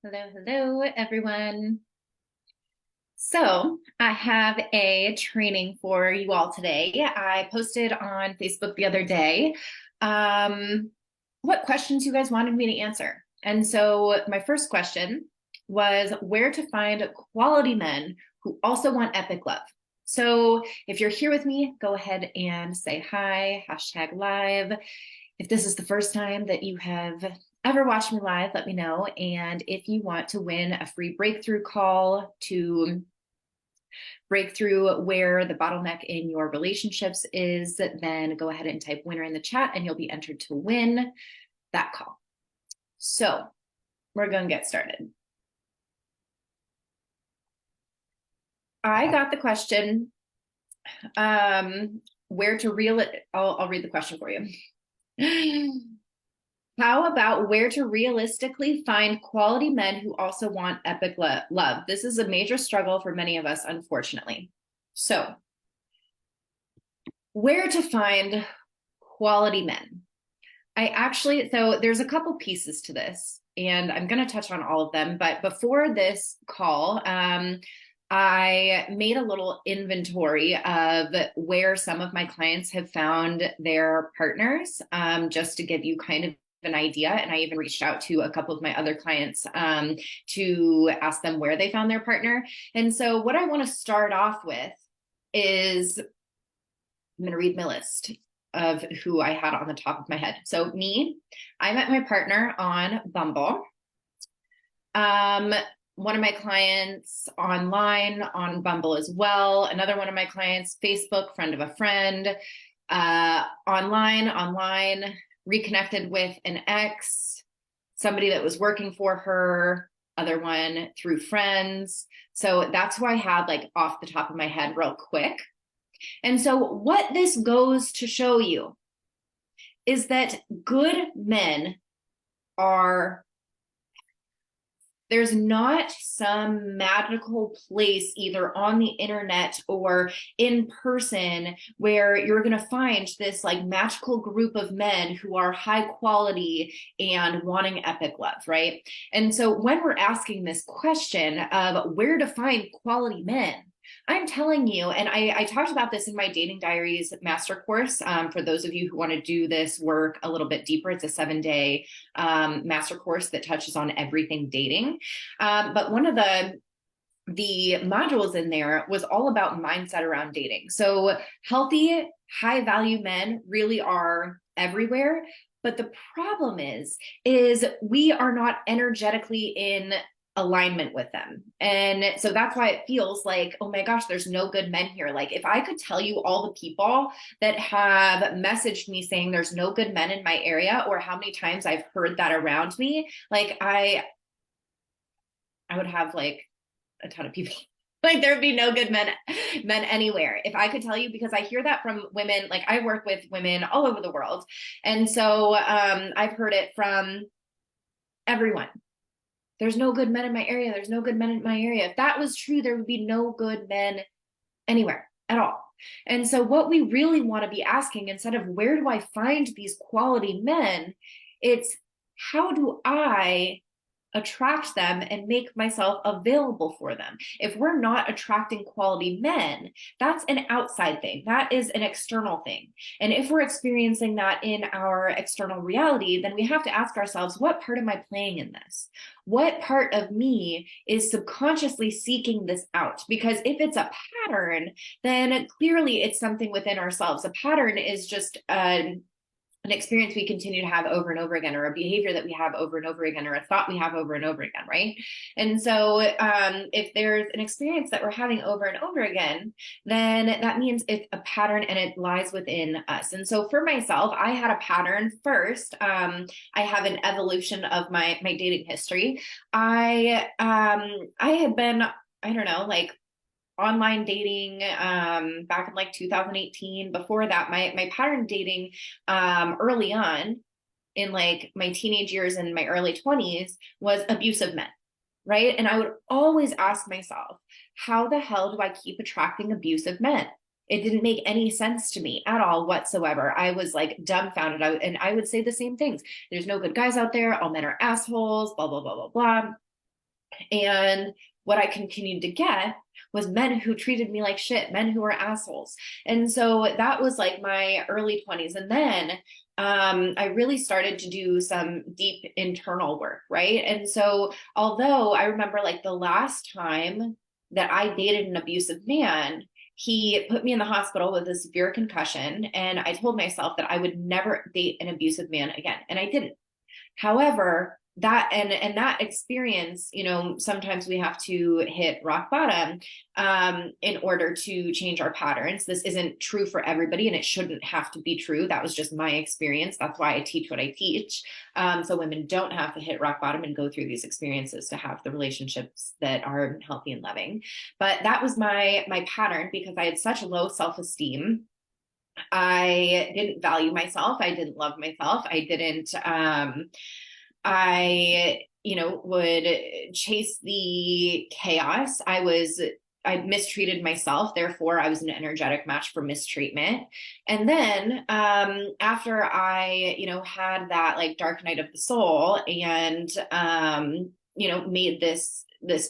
Hello, everyone. So I have a training for you all today. I posted on Facebook the other day what questions you guys wanted me to answer. And so my first question was where to find quality men who also want epic love. So if you're here with me, go ahead and say hi, hashtag live. If this is the first time that you have ever watched me live, let me know. And if you want to win a free breakthrough call to break through where the bottleneck in your relationships is, then go ahead and type winner in the chat and you'll be entered to win that call. So we're going to get started. I got the question, where to reel it. I'll read the question for you. How about where to realistically find quality men who also want epic love? This is a major struggle for many of us, unfortunately. So, where to find quality men? So there's a couple pieces to this, and I'm going to touch on all of them. But before this call, I made a little inventory of where some of my clients have found their partners, just to give you kind of an idea. And I even reached out to a couple of my other clients to ask them where they found their partner. And so what I want to start off with is, I'm going to read my list of who I had on the top of my head. So I met my partner on Bumble. One of my clients online on Bumble as well. Another one of my clients, Facebook, friend of a friend, online, reconnected with an ex, somebody that was working for her, other one through friends. So that's who I had like off the top of my head real quick. And so what this goes to show you is that good men there's not some magical place either on the internet or in person where you're going to find this like magical group of men who are high quality and wanting epic love, right? And so when we're asking this question of where to find quality men, I'm telling you, and I talked about this in my Dating Diaries master course. For those of you who want to do this work a little bit deeper, it's a 7-day master course that touches on everything dating. But one of the modules in there was all about mindset around dating. So healthy, high value men really are everywhere. But the problem is we are not energetically in alignment with them. And so that's why it feels like, oh my gosh, there's no good men here. Like if I could tell you all the people that have messaged me saying there's no good men in my area, or how many times I've heard that around me, like I would have like a ton of people. Like there'd be no good men anywhere if I could tell you, because I hear that from women. Like I work with women all over the world. And so I've heard it from everyone. There's no good men in my area. There's no good men in my area. If that was true, there would be no good men anywhere at all. And so what we really want to be asking, instead of where do I find these quality men, it's how do I attract them and make myself available for them. If we're not attracting quality men, that's an outside thing. That is an external thing. And if we're experiencing that in our external reality, then we have to ask ourselves, what part am I playing in this? What part of me is subconsciously seeking this out? Because if it's a pattern, then clearly it's something within ourselves. A pattern is just an experience we continue to have over and over again, or a behavior that we have over and over again, or a thought we have over and over again, right? And so if there's an experience that we're having over and over again, then that means it's a pattern and it lies within us. And so for myself, I had a pattern first. I have an evolution of my dating history. I had been, I don't know, like online dating back in like 2018. Before that, my pattern dating early on in like my teenage years and my early 20s was abusive men, right? And I would always ask myself, how the hell do I keep attracting abusive men? It didn't make any sense to me at all whatsoever. I was like dumbfounded. And I would say the same things. There's no good guys out there. All men are assholes, blah, blah, blah, blah, blah. And what I continued to get was men who treated me like shit, men who were assholes. And so that was like my early 20s. And then I really started to do some deep internal work, right? And so, although I remember like the last time that I dated an abusive man, he put me in the hospital with a severe concussion. And I told myself that I would never date an abusive man again. And I didn't. However, that and that experience, you know, sometimes we have to hit rock bottom in order to change our patterns. This isn't true for everybody, and it shouldn't have to be true. That was just my experience. That's why I teach what I teach. So women don't have to hit rock bottom and go through these experiences to have the relationships that are healthy and loving. But that was my pattern, because I had such low self-esteem. I didn't value myself. I didn't love myself. I, you know, would chase the chaos. I mistreated myself. Therefore, I was an energetic match for mistreatment. And then, after I, you know, had that like dark night of the soul and, you know, made this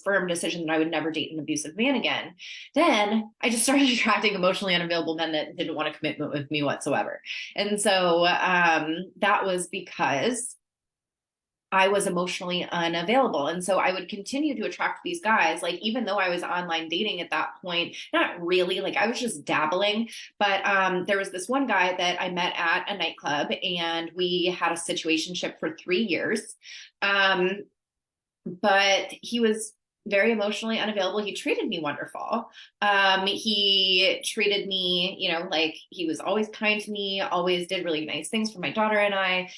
firm decision that I would never date an abusive man again, then I just started attracting emotionally unavailable men that didn't want a commitment with me whatsoever. And so that was because I was emotionally unavailable. And so I would continue to attract these guys, like, even though I was online dating at that point, not really, like I was just dabbling, but there was this one guy that I met at a nightclub, and we had a situationship for 3 years. But he was very emotionally unavailable. He treated me wonderful. He treated me, you know, like he was always kind to me, always did really nice things for my daughter and I.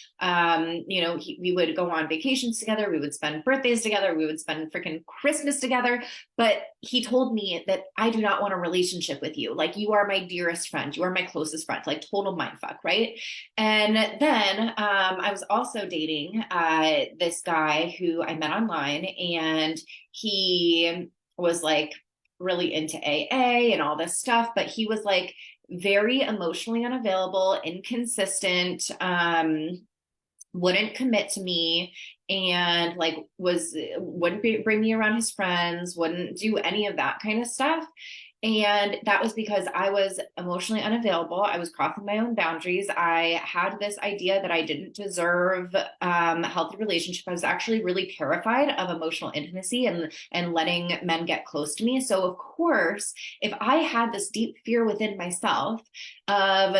You know, we would go on vacations together. We would spend birthdays together. We would spend freaking Christmas together. But he told me that I do not want a relationship with you. Like, you are my dearest friend. You are my closest friend, like total mindfuck, right? And then I was also dating this guy who I met online, and he was like really into AA and all this stuff, but he was like very emotionally unavailable, inconsistent, wouldn't commit to me, and like wouldn't bring me around his friends, wouldn't do any of that kind of stuff. And that was because I was emotionally unavailable. I was crossing my own boundaries. I had this idea that I didn't deserve a healthy relationship. I was actually really terrified of emotional intimacy and letting men get close to me. So of course, if I had this deep fear within myself of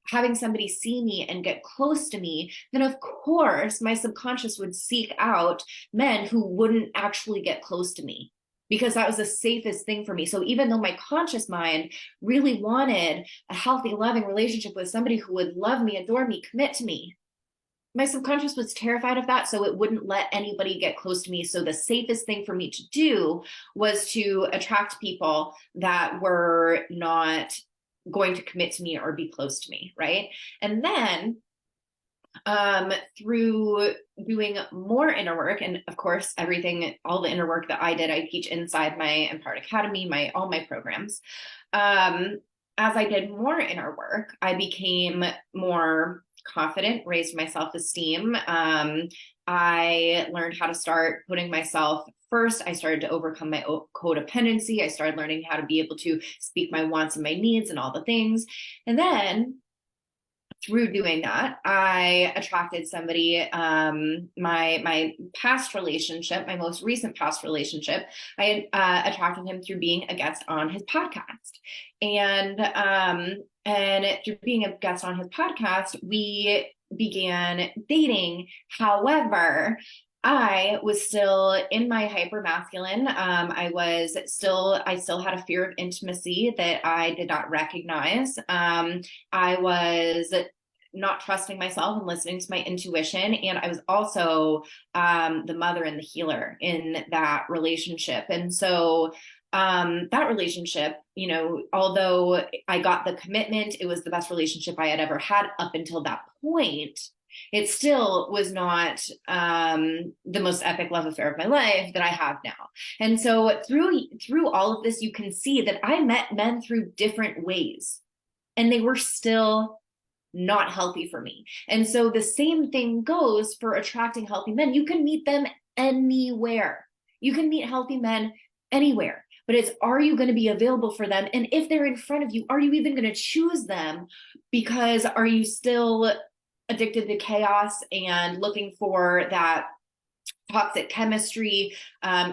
having somebody see me and get close to me, then of course my subconscious would seek out men who wouldn't actually get close to me, because that was the safest thing for me. So even though my conscious mind really wanted a healthy, loving relationship with somebody who would love me, adore me, commit to me, my subconscious was terrified of that. So it wouldn't let anybody get close to me. So the safest thing for me to do was to attract people that were not going to commit to me or be close to me, right? And then through doing more inner work, and of course all the inner work that I did, I teach inside my Empowered Academy, all my programs. As I did more inner work, I became more confident, raised my self-esteem. I learned how to start putting myself first. I started to overcome my codependency. I started learning how to be able to speak my wants and my needs and all the things. And then through doing that, I attracted somebody, my past relationship, my most recent past relationship, I attracted him through being a guest on his podcast. And through being a guest on his podcast, we began dating. However, I was still in my hyper masculine. I still had a fear of intimacy that I did not recognize. I was not trusting myself and listening to my intuition. And I was also the mother and the healer in that relationship. And so that relationship, you know, although I got the commitment, it was the best relationship I had ever had up until that point. It still was not the most epic love affair of my life that I have now. And so through all of this, you can see that I met men through different ways, and they were still not healthy for me. And so the same thing goes for attracting healthy men. You can meet them anywhere. You can meet healthy men anywhere, but it's, are you going to be available for them? And if they're in front of you, are you even going to choose them? Because are you still addicted to chaos and looking for that toxic chemistry,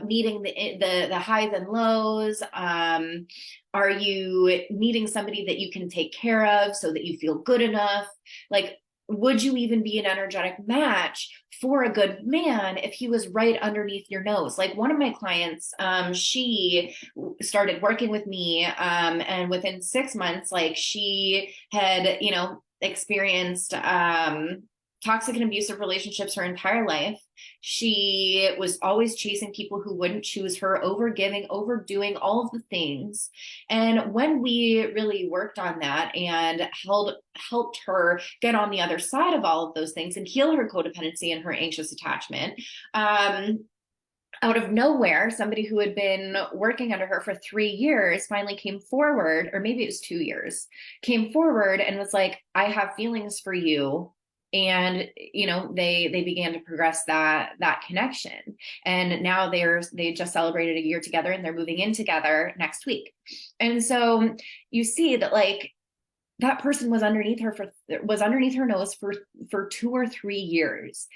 needing the highs and lows? Are you needing somebody that you can take care of so that you feel good enough? Like, would you even be an energetic match for a good man if he was right underneath your nose? Like one of my clients, she started working with me, and within 6 months, like she had, experienced toxic and abusive relationships her entire life. She was always chasing people who wouldn't choose her, over giving, overdoing all of the things. And when we really worked on that and helped her get on the other side of all of those things and heal her codependency and her anxious attachment, out of nowhere, somebody who had been working under her for 3 years finally came forward, or maybe it was 2 years, came forward and was like, I have feelings for you. And they began to progress that connection, and now they just celebrated a year together, and they're moving in together next week. And so you see that, like, that person was underneath her nose for 2 or 3 years.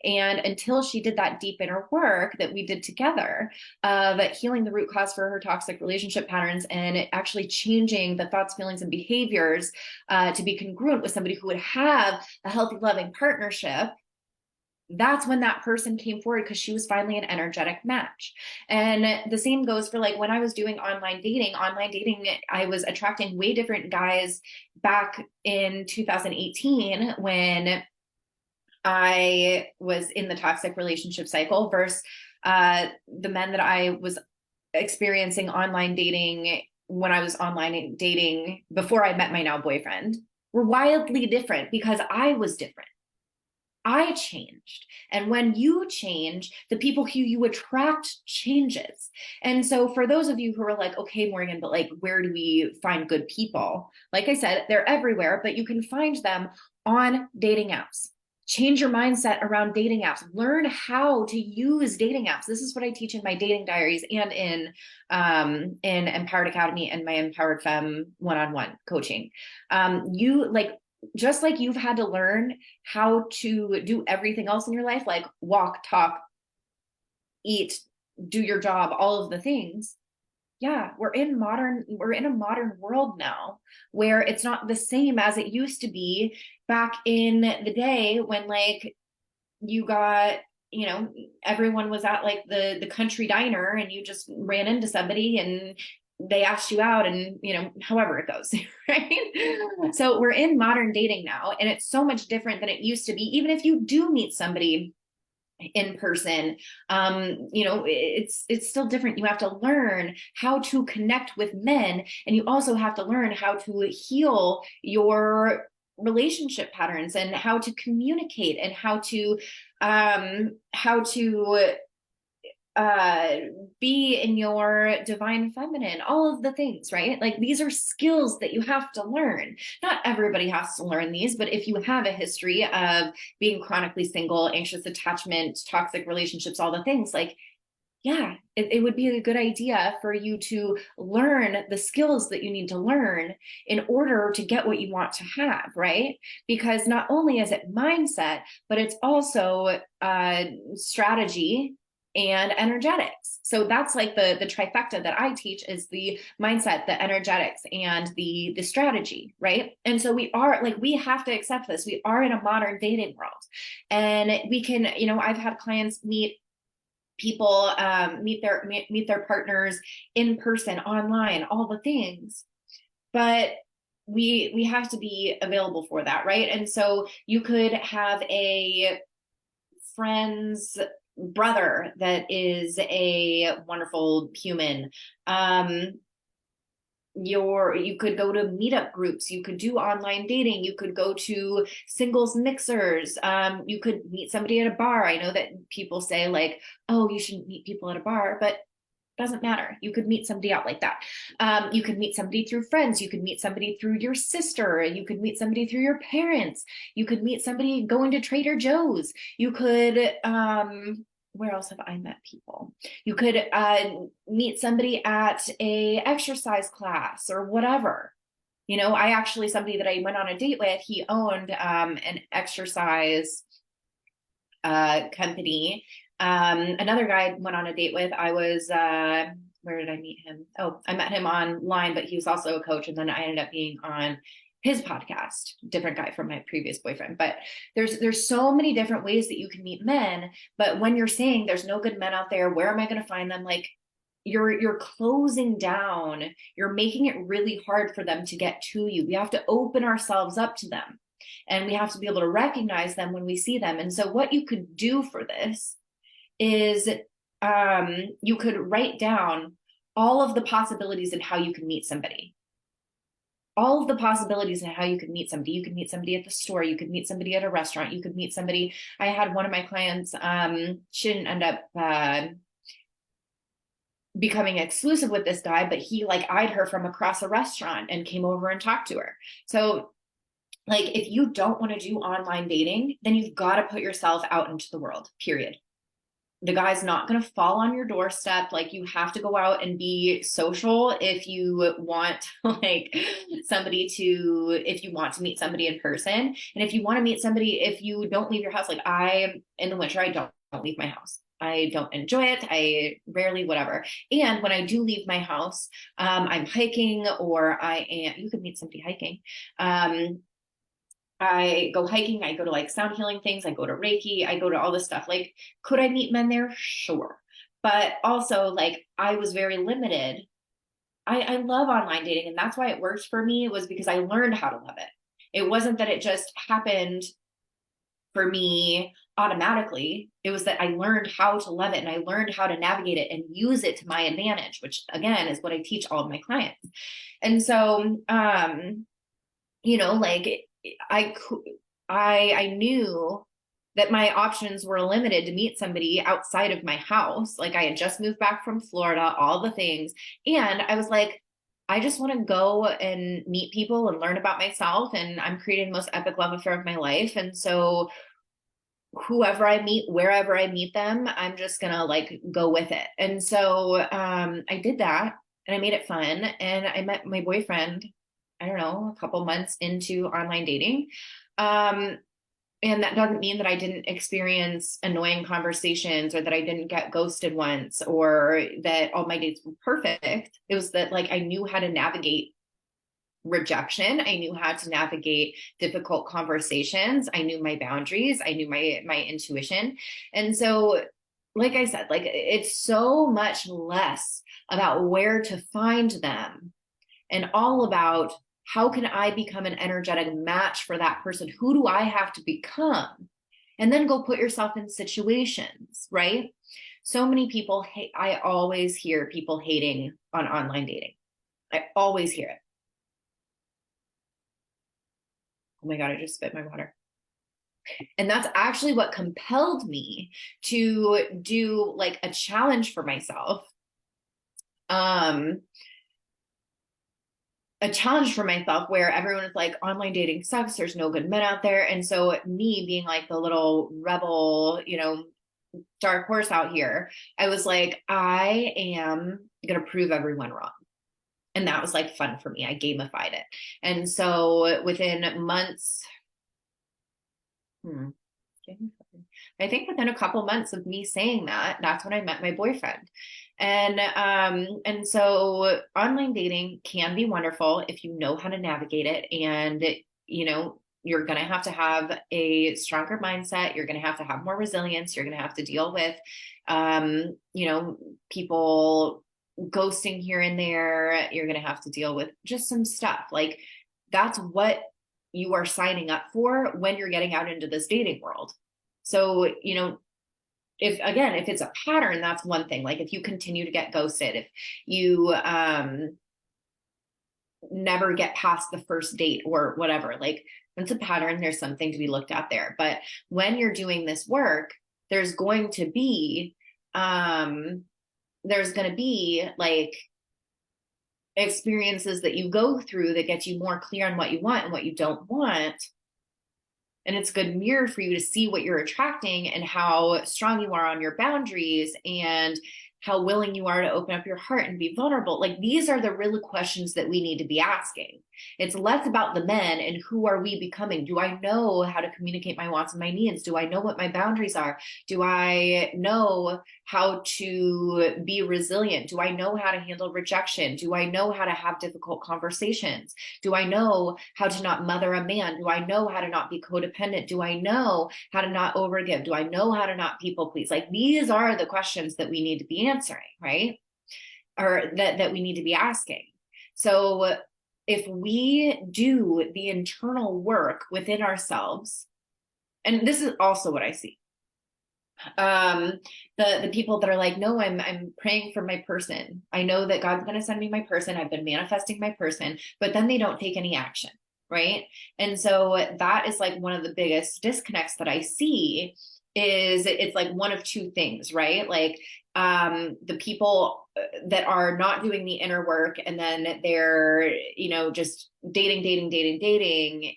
And until she did that deep inner work that we did together of healing the root cause for her toxic relationship patterns and actually changing the thoughts, feelings, and behaviors to be congruent with somebody who would have a healthy, loving partnership, that's when that person came forward, because she was finally an energetic match. And the same goes for, like, when I was doing online dating, I was attracting way different guys back in 2018 when I was in the toxic relationship cycle versus the men that I was experiencing online dating when I was online dating before I met my now boyfriend were wildly different, because I was different. I changed. And when you change, the people who you attract changes. And so for those of you who are like, okay, Morgan, but like, where do we find good people? Like I said, they're everywhere, but you can find them on dating apps. Change your mindset around dating apps. Learn how to use dating apps. This is what I teach in my dating diaries and in Empowered Academy and my Empowered Femme one-on-one coaching. Just like you've had to learn how to do everything else in your life, like walk, talk, eat, do your job, all of the things. Yeah, we're in a modern world now where it's not the same as it used to be back in the day when, like, you got, everyone was at like the country diner and you just ran into somebody and they asked you out, and however it goes. Right? So we're in modern dating now, and it's so much different than it used to be. Even if you do meet somebody in person, it's still different. You have to learn how to connect with men, and you also have to learn how to heal your relationship patterns and how to communicate and how to be in your divine feminine, all of the things, right? Like, these are skills that you have to learn. Not everybody has to learn these, but if you have a history of being chronically single, anxious attachment, toxic relationships, all the things, like, yeah, it would be a good idea for you to learn the skills that you need to learn in order to get what you want to have, right? Because not only is it mindset, but it's also strategy and energetics. So that's like the trifecta that I teach, is the mindset, the energetics, and the strategy, right? And so we have to accept this. We are in a modern dating world, and we can, I've had clients meet people, meet their partners in person, online, all the things, but we have to be available for that, right? And so you could have a friend's brother that is a wonderful human. You could go to meetup groups, you could do online dating, you could go to singles mixers, you could meet somebody at a bar. I know that people say, like, oh, you shouldn't meet people at a bar, but doesn't matter. You could meet somebody out like that. You could meet somebody through friends. You could meet somebody through your sister. You could meet somebody through your parents. You could meet somebody going to Trader Joe's. You could where else have I met people? You could meet somebody at a exercise class or whatever. You know, I actually, somebody that I went on a date with, he owned an exercise company. Another guy I went on a date with, I was, where did I meet him? Oh, I met him online, but he was also a coach. And then I ended up being on his podcast, different guy from my previous boyfriend. But there's so many different ways that you can meet men. But when you're saying there's no good men out there, where am I going to find them? Like, you're closing down, you're making it really hard for them to get to you. We have to open ourselves up to them, and we have to be able to recognize them when we see them. And so what you could do for this is you could write down all of the possibilities in how you can meet somebody. All of the possibilities in how you could meet somebody. You could meet somebody at the store. You could meet somebody at a restaurant. You could meet somebody. I had one of my clients, she didn't end up becoming exclusive with this guy, but he like eyed her from across a restaurant and came over and talked to her. So like, if you don't want to do online dating, then you've got to put yourself out into the world, period. The guy's not going to fall on your doorstep. Like, you have to go out and be social if you want like somebody to, if you want to meet somebody in person. And if you want to meet somebody, if you don't leave your house, like in the winter, I don't leave my house. I don't enjoy it. I rarely, whatever. And when I do leave my house, I'm hiking, or you could meet somebody hiking. I go hiking, I go to like sound healing things, I go to Reiki, I go to all this stuff. Like, could I meet men there? Sure. But also, like, I was very limited. I love online dating, and that's why it worked for me. It was because I learned how to love it. It wasn't that it just happened for me automatically. It was that I learned how to love it, and I learned how to navigate it and use it to my advantage, which again is what I teach all of my clients. And so, you know, like, I knew that my options were limited to meet somebody outside of my house. Like, I had just moved back from Florida, all the things. And I was like, I just want to go and meet people and learn about myself. And I'm creating the most epic love affair of my life. And so whoever I meet, wherever I meet them, I'm just going to like go with it. And so I did that, and I made it fun. And I met my boyfriend, I don't know, a couple months into online dating. And that doesn't mean that I didn't experience annoying conversations, or that I didn't get ghosted once, or that all my dates were perfect. It was that, like, I knew how to navigate rejection. I knew how to navigate difficult conversations. I knew my boundaries. I knew my intuition. And so, like I said, like, it's so much less about where to find them and all about how can I become an energetic match for that person? Who do I have to become? And then go put yourself in situations, right? So many people hate, I always hear people hating on online dating. I always hear it. Oh my God, I just spit my water. And that's actually what compelled me to do like a challenge for myself. A challenge for myself where everyone is like, online dating sucks, there's no good men out there. And so me being like the little rebel, you know, dark horse out here, I was like, I am going to prove everyone wrong. And that was like fun for me. I gamified it. And so within months, I think within a couple months of me saying that, that's when I met my boyfriend. And so online dating can be wonderful if you know how to navigate it. And, you know, you're going to have a stronger mindset. You're going to have more resilience. You're going to have to deal with, you know, people ghosting here and there. You're going to have to deal with just some stuff. Like, that's what you are signing up for when you're getting out into this dating world. So, you know, if it's a pattern, that's one thing. Like, if you continue to get ghosted, if you never get past the first date or whatever, like, it's a pattern. There's something to be looked at there. But when you're doing this work, there's going to be like experiences that you go through that get you more clear on what you want and what you don't want. And it's a good mirror for you to see what you're attracting and how strong you are on your boundaries and how willing you are to open up your heart and be vulnerable. Like, these are the real questions that we need to be asking. It's less about the men and who are we becoming? Do I know how to communicate my wants and my needs? Do I know what my boundaries are? Do I know how to be resilient? Do I know how to handle rejection? Do I know how to have difficult conversations? Do I know how to not mother a man? Do I know how to not be codependent? Do I know how to not overgive? Do I know how to not people please? Like, these are the questions that we need to be answering, right? Or that we need to be asking. So if we do the internal work within ourselves, and this is also what I see, the people that are like, no, I'm praying for my person. I know that God's going to send me my person. I've been manifesting my person, but then they don't take any action. Right. And so that is like one of the biggest disconnects that I see is it's like one of two things, right? Like, the people that are not doing the inner work and then they're, just dating,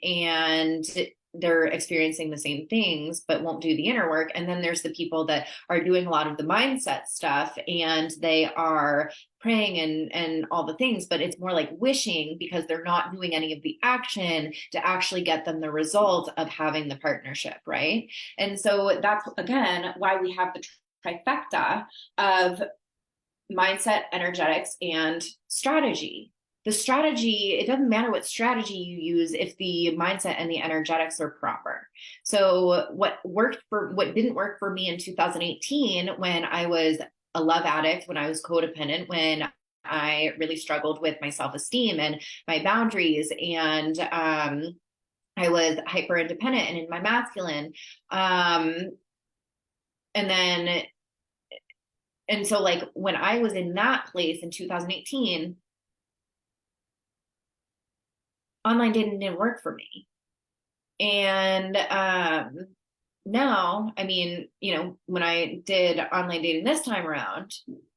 and they're experiencing the same things, but won't do the inner work. And then there's the people that are doing a lot of the mindset stuff and they are praying and all the things, but it's more like wishing because they're not doing any of the action to actually get them the result of having the partnership. Right. And so that's, again, why we have the trifecta of mindset, energetics, and strategy. The strategy, it doesn't matter what strategy you use if the mindset and the energetics are proper. So what didn't work for me in 2018 when I was a love addict, when I was codependent, when I really struggled with my self-esteem and my boundaries, and I was hyper independent and in my masculine. And so like when I was in that place in 2018, online dating didn't work for me. And now, I mean, when I did online dating this time around,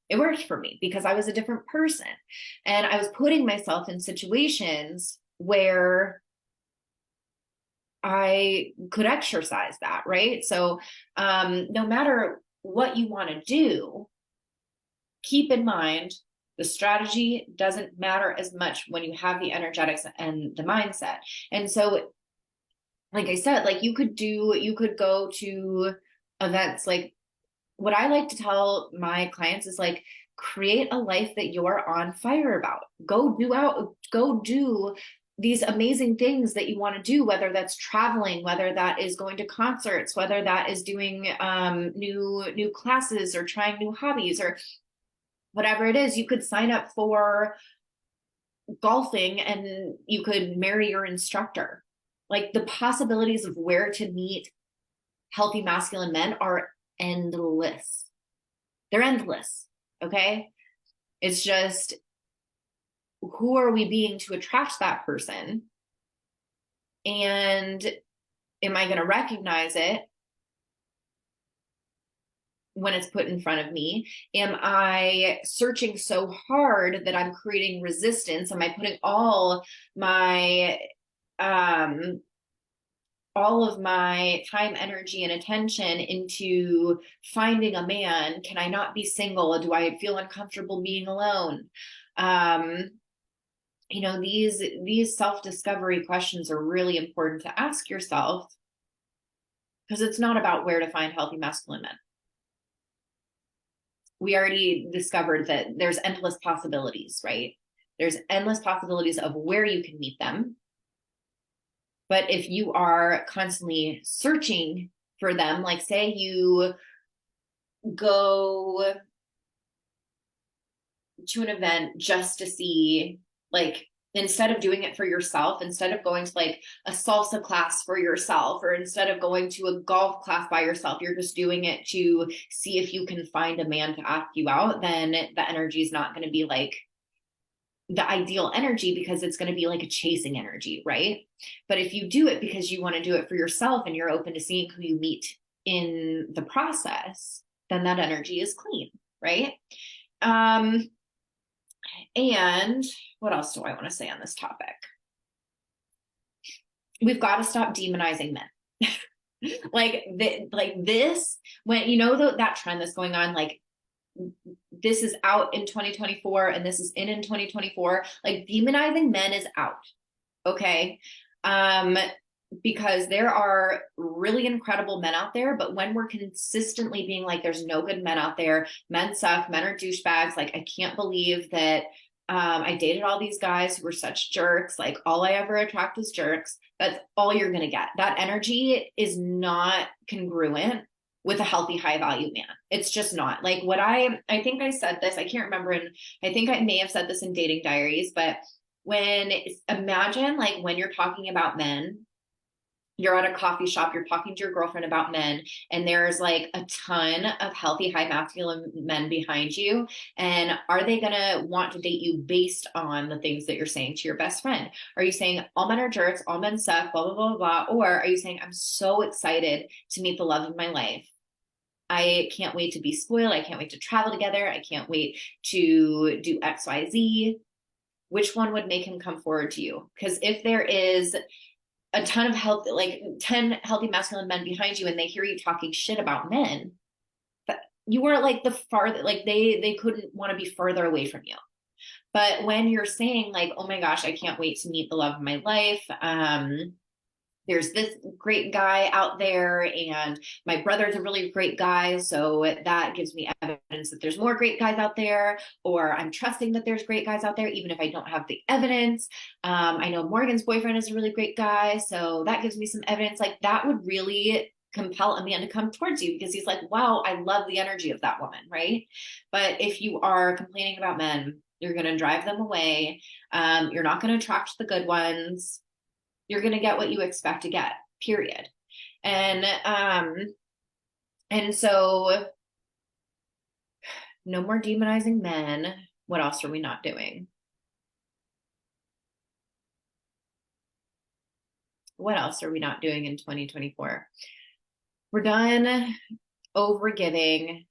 it worked for me because I was a different person and I was putting myself in situations where I could exercise that, right? So no matter what you want to do, keep in mind the strategy doesn't matter as much when you have the energetics and the mindset. And so, like I said, like you could go to events. Like what I like to tell my clients is like, create a life that you're on fire about. Go do these amazing things that you want to do, whether that's traveling, whether that is going to concerts, whether that is doing new classes or trying new hobbies or whatever it is. You could sign up for golfing and you could marry your instructor. Like the possibilities of where to meet healthy masculine men are endless. They're endless. Okay. It's just, who are we being to attract that person? And am I going to recognize it when it's put in front of me? Am I searching so hard that I'm creating resistance? Am I putting all of my time, energy, and attention into finding a man? Can I not be single? Do I feel uncomfortable being alone? These self-discovery questions are really important to ask yourself because it's not about where to find healthy masculine men. We already discovered that there's endless possibilities, right? There's endless possibilities of where you can meet them. But if you are constantly searching for them, like say you go to an event just to see, like, instead of doing it for yourself, instead of going to like a salsa class for yourself, or instead of going to a golf class by yourself, you're just doing it to see if you can find a man to ask you out, then the energy is not going to be like the ideal energy because it's going to be like a chasing energy, right? But if you do it because you want to do it for yourself and you're open to seeing who you meet in the process, then that energy is clean, right? And what else do I want to say on this topic? We've got to stop demonizing men, like this, when you know that trend that's going on, like this is out in 2024 and this is in 2024, like demonizing men is out. Okay. Because there are really incredible men out there, but when we're consistently being like, there's no good men out there, men suck, men are douchebags, like I can't believe that I dated all these guys who were such jerks, like all I ever attract is jerks. That's all you're gonna get. That energy is not congruent with a healthy, high value man. It's just not. Like what I think I said this, I can't remember, and I think I may have said this in Dating Diaries, but imagine like when you're talking about men, you're at a coffee shop, you're talking to your girlfriend about men, and there's like a ton of healthy, high masculine men behind you. And are they going to want to date you based on the things that you're saying to your best friend? Are you saying all men are jerks, all men suck, blah, blah, blah, blah? Or are you saying, I'm so excited to meet the love of my life. I can't wait to be spoiled. I can't wait to travel together. I can't wait to do X, Y, Z. Which one would make him come forward to you? Because if there is a ton of healthy, like 10 healthy masculine men behind you and they hear you talking shit about men, you were like the farther, like they couldn't want to be further away from you. But when you're saying like, oh my gosh, I can't wait to meet the love of my life, there's this great guy out there and my brother's a really great guy, so that gives me evidence that there's more great guys out there, or I'm trusting that there's great guys out there even if I don't have the evidence. I know Morgan's boyfriend is a really great guy, so that gives me some evidence. Like that would really compel a man to come towards you because he's like, wow, I love the energy of that woman, right? But if you are complaining about men, you're going to drive them away. You're not going to attract the good ones. You're going to get what you expect to get, period. And so no more demonizing men. What else are we not doing? What else are we not doing in 2024? We're done overgiving.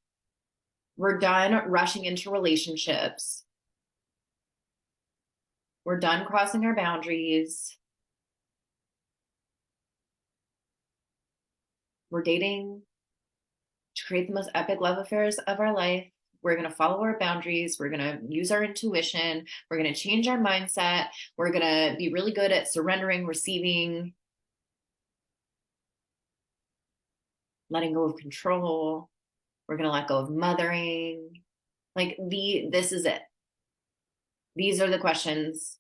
We're done rushing into relationships. We're done crossing our boundaries. We're dating to create the most epic love affairs of our life. We're going to follow our boundaries. We're going to use our intuition. We're going to change our mindset. We're going to be really good at surrendering, receiving, letting go of control. We're going to let go of mothering. Like this is it. These are the questions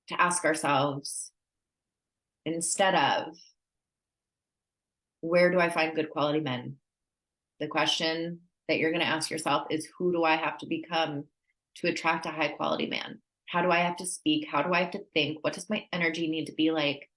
to ask ourselves instead of, where do I find good quality men? The question that you're going to ask yourself is, who do I have to become to attract a high quality man? How do I have to speak? How do I have to think? What does my energy need to be like?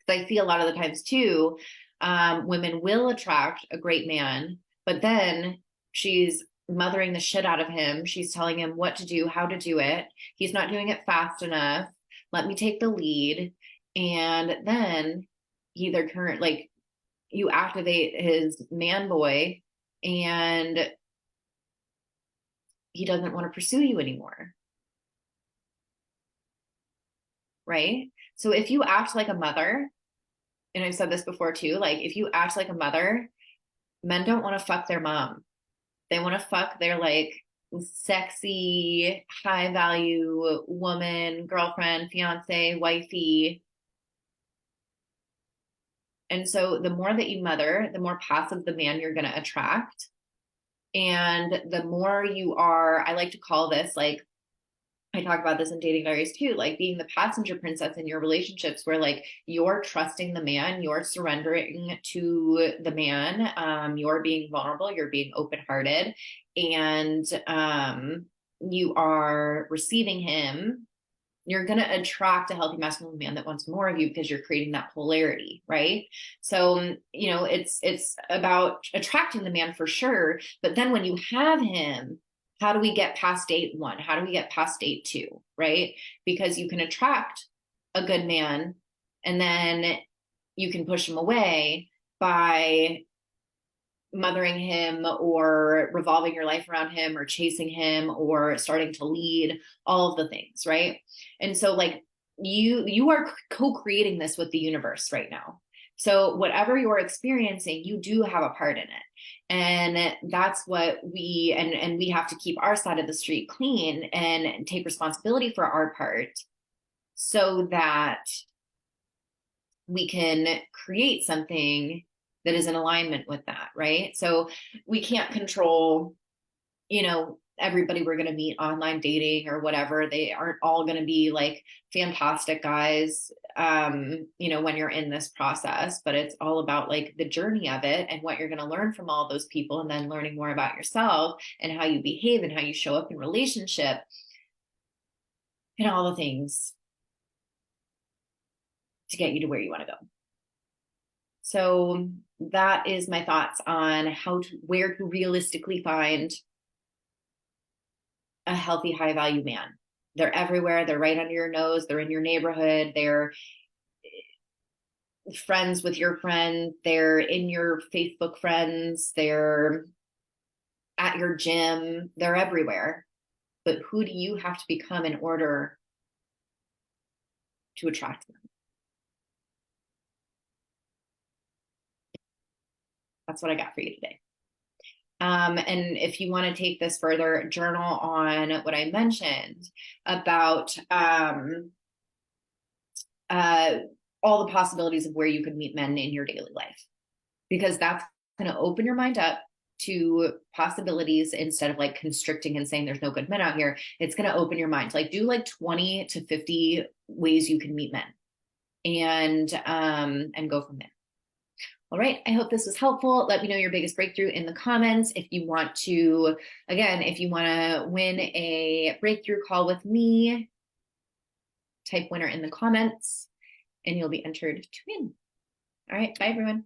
Because I see a lot of the times too, women will attract a great man, but then she's mothering the shit out of him. She's telling him what to do, how to do it. He's not doing it fast enough. Let me take the lead. And then either you activate his man boy and he doesn't want to pursue you anymore. Right? So if you act like a mother, and I've said this before too, like if you act like a mother, men don't want to fuck their mom. They want to fuck their like sexy, high value woman, girlfriend, fiance, wifey. And so the more that you mother, the more passive the man you're going to attract. And the more you are, I like to call this, like, I talk about this in Dating Diaries too, like being the passenger princess in your relationships where like you're trusting the man, you're surrendering to the man, you're being vulnerable, you're being open-hearted, and you are receiving him. You're going to attract a healthy masculine man that wants more of you because you're creating that polarity, right? So, it's about attracting the man for sure. But then when you have him, how do we get past date one? How do we get past date two, right? Because you can attract a good man and then you can push him away by mothering him or revolving your life around him or chasing him or starting to lead, all of the things, right? And so like you are co-creating this with the universe right now. So whatever you're experiencing, you do have a part in it. And that's what and we have to keep our side of the street clean and take responsibility for our part so that we can create something that is in alignment with that, right? So we can't control, everybody we're going to meet online dating or whatever. They aren't all going to be like fantastic guys, when you're in this process, but it's all about like the journey of it and what you're going to learn from all those people, and then learning more about yourself and how you behave and how you show up in relationship and all the things to get you to where you want to go. So that is my thoughts on where to realistically find a healthy, high value man. They're everywhere. They're right under your nose. They're in your neighborhood. They're friends with your friend. They're in your Facebook friends. They're at your gym. They're everywhere. But who do you have to become in order to attract them? That's what I got for you today. And if you want to take this further, journal on what I mentioned about all the possibilities of where you could meet men in your daily life, because that's going to open your mind up to possibilities instead of like constricting and saying there's no good men out here. It's going to open your mind. Like do like 20 to 50 ways you can meet men and go from there. All right, I hope this was helpful. Let me know your biggest breakthrough in the comments. If you want to win a breakthrough call with me, type winner in the comments and you'll be entered to win. All right, bye everyone.